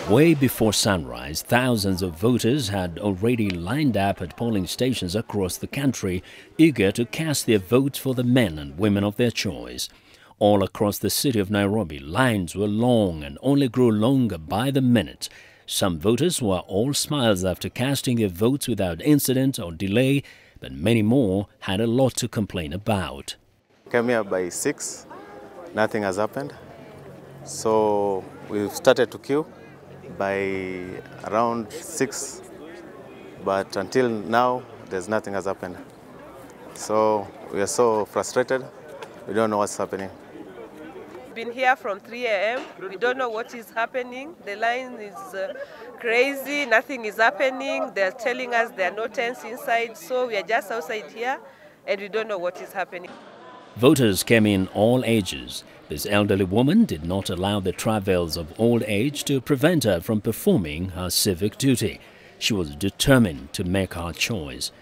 Way before sunrise, thousands of voters had already lined up at polling stations across the country, eager to cast their votes for the men and women of their choice. All across the city of Nairobi, lines were long and only grew longer by the minute. Some voters were all smiles after casting their votes without incident or delay, but many more had a lot to complain about. Came here by 6, nothing has happened. So we've started to queue by around 6, but until now, there's nothing has happened. So we are so frustrated, we don't know what's happening. Been here from 3 a.m. We don't know what is happening. The line is crazy, nothing is happening. They're telling us there are no tents inside, so we are just outside here and we don't know what is happening. Voters came in all ages. This elderly woman did not allow the travails of old age to prevent her from performing her civic duty. She was determined to make her choice.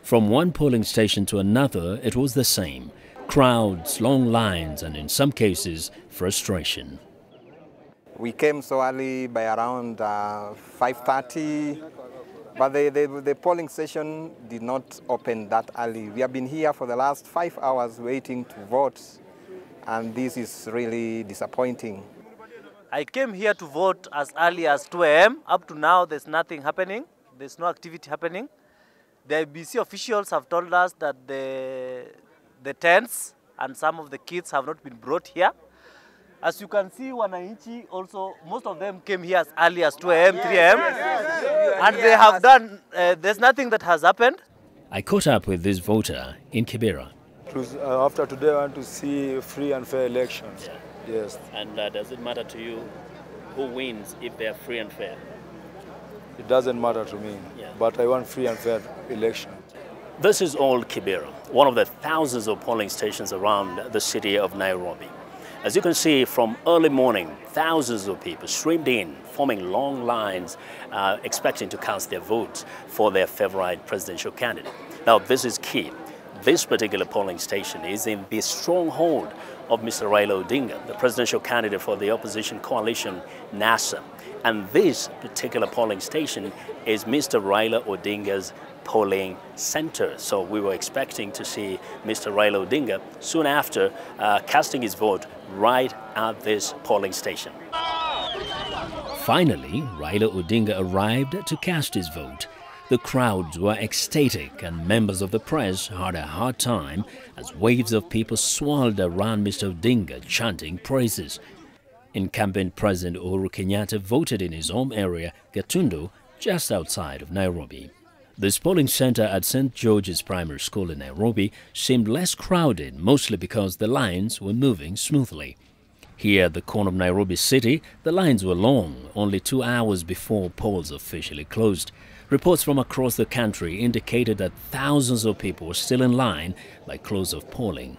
From one polling station to another, it was the same. Crowds, long lines, and in some cases, frustration. We came so early by around 5:30, but the polling station did not open that early. We have been here for the last 5 hours waiting to vote, and this is really disappointing. I came here to vote as early as 2 a.m. Up to now, there's nothing happening. There's no activity happening. The IBC officials have told us that the tents and some of the kids have not been brought here. As you can see, Wananchi also, most of them came here as early as 2 a.m., 3 a.m. And they have done, there's nothing that has happened. I caught up with this voter in Kibera. After today, I want to see free and fair elections. Yeah. Yes. And does it matter to you who wins if they are free and fair? It doesn't matter to me, but I want free and fair election. This is Old Kibera, one of the thousands of polling stations around the city of Nairobi. As you can see, from early morning, thousands of people streamed in, forming long lines, expecting to cast their votes for their favorite presidential candidate. Now, this is key. This particular polling station is in the stronghold of Mr. Raila Odinga, the presidential candidate for the opposition coalition, NASA. And this particular polling station is Mr. Raila Odinga's polling center. So we were expecting to see Mr. Raila Odinga soon after casting his vote right at this polling station. Finally, Raila Odinga arrived to cast his vote. The crowds were ecstatic and members of the press had a hard time as waves of people swirled around Mr. Odinga chanting praises. Incumbent President Uhuru Kenyatta voted in his home area, Gatundu, just outside of Nairobi. This polling center at St. George's Primary School in Nairobi seemed less crowded, mostly because the lines were moving smoothly. Here at the corner of Nairobi City, the lines were long, only 2 hours before polls officially closed. Reports from across the country indicated that thousands of people were still in line by close of polling.